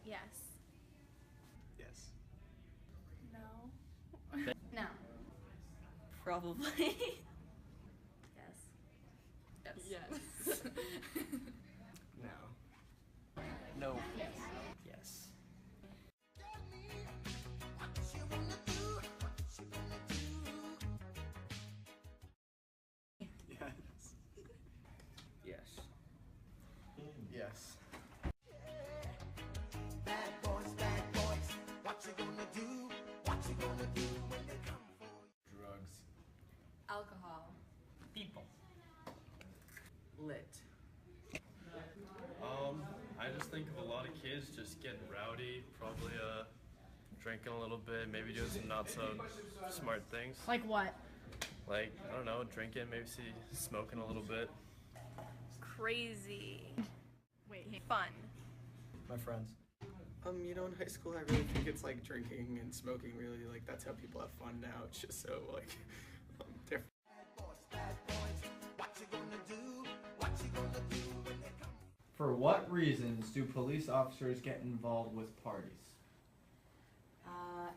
Yes. Yes. No. No. Probably. Yes. Yes. No. No. Yes. Yes. Yes. Yes. Yes. Bad boys, what you gonna do? What you gonna do when they come for you? Drugs. Alcohol. People. Lit. I just think of a lot of kids just getting rowdy, probably drinking a little bit, maybe doing some not so smart things. Like what? Like, I don't know, drinking, maybe smoking a little bit. Crazy. Wait, fun. My friends. You know, in high school, I really think it's like drinking and smoking. Really, like that's how people have fun now. It's just so like different. Bad boys, what you gonna do? What you gonna do when they come? For what reasons do police officers get involved with parties?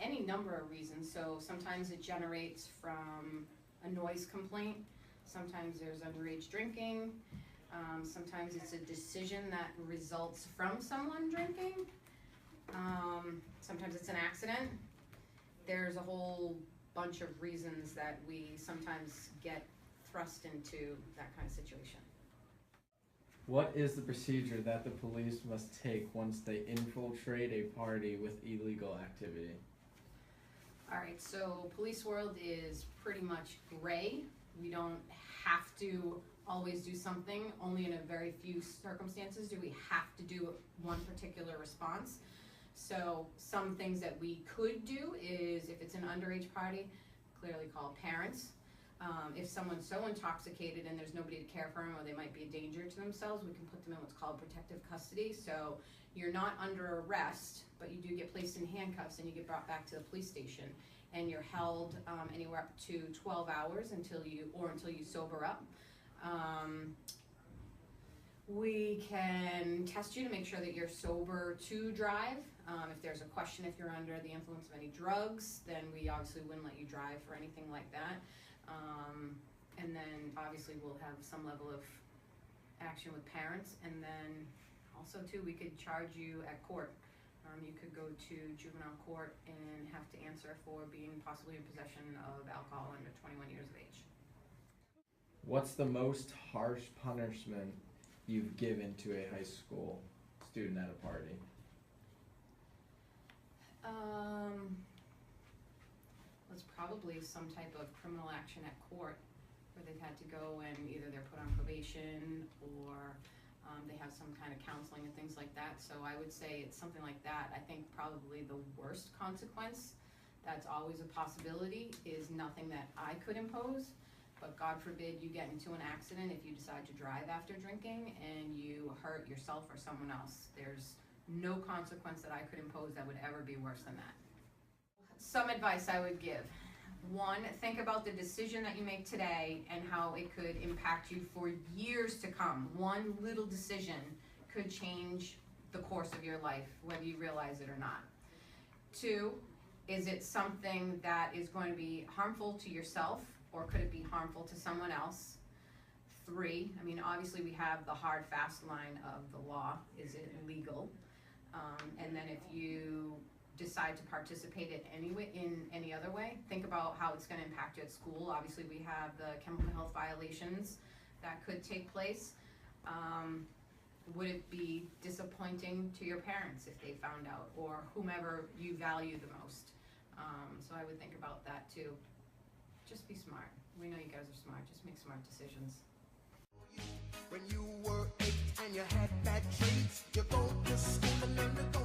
Any number of reasons. So sometimes it generates from a noise complaint. Sometimes there's underage drinking. Sometimes it's a decision that results from someone drinking. Sometimes it's an accident. There's a whole bunch of reasons that we sometimes get thrust into that kind of situation. What is the procedure that the police must take once they infiltrate a party with illegal activity? All right, so police world is pretty much gray. We don't have to always do something. Only in a very few circumstances do we have to do one particular response. So some things that we could do is, if it's an underage party, clearly call parents. If someone's so intoxicated and there's nobody to care for them, or they might be a danger to themselves, we can put them in what's called protective custody. So you're not under arrest, but you do get placed in handcuffs and you get brought back to the police station, and you're held anywhere up to 12 hours until you sober up. We can test you to make sure that you're sober to drive. If there's a question if you're under the influence of any drugs, then we obviously wouldn't let you drive for anything like that. And then obviously we'll have some level of action with parents, and then also too, we could charge you at court. You could go to juvenile court and have to answer for being possibly in possession of alcohol under 21 years of age. What's the most harsh punishment you've given to a high school student at a party? Was probably some type of criminal action at court where they've had to go and either they're put on probation or they have some kind of counseling and things like that. So I would say it's something like that. I think probably the worst consequence, that's always a possibility, is nothing that I could impose. But God forbid you get into an accident if you decide to drive after drinking and you hurt yourself or someone else. There's no consequence that I could impose that would ever be worse than that. Some advice I would give. One, think about the decision that you make today and how it could impact you for years to come. One little decision could change the course of your life, whether you realize it or not. Two, is it something that is going to be harmful to yourself, or could it be harmful to someone else? Three, I mean, obviously we have the hard, fast line of the law. Is it legal? And then if you decide to participate in any other way, think about how it's going to impact you at school. Obviously we have the chemical health violations that could take place. Would it be disappointing to your parents if they found out, or whomever you value the most? So I would think about that too. Just be smart. We know you guys are smart. Just make smart decisions. When you were 8 and you had bad traits, you go to school and learn to go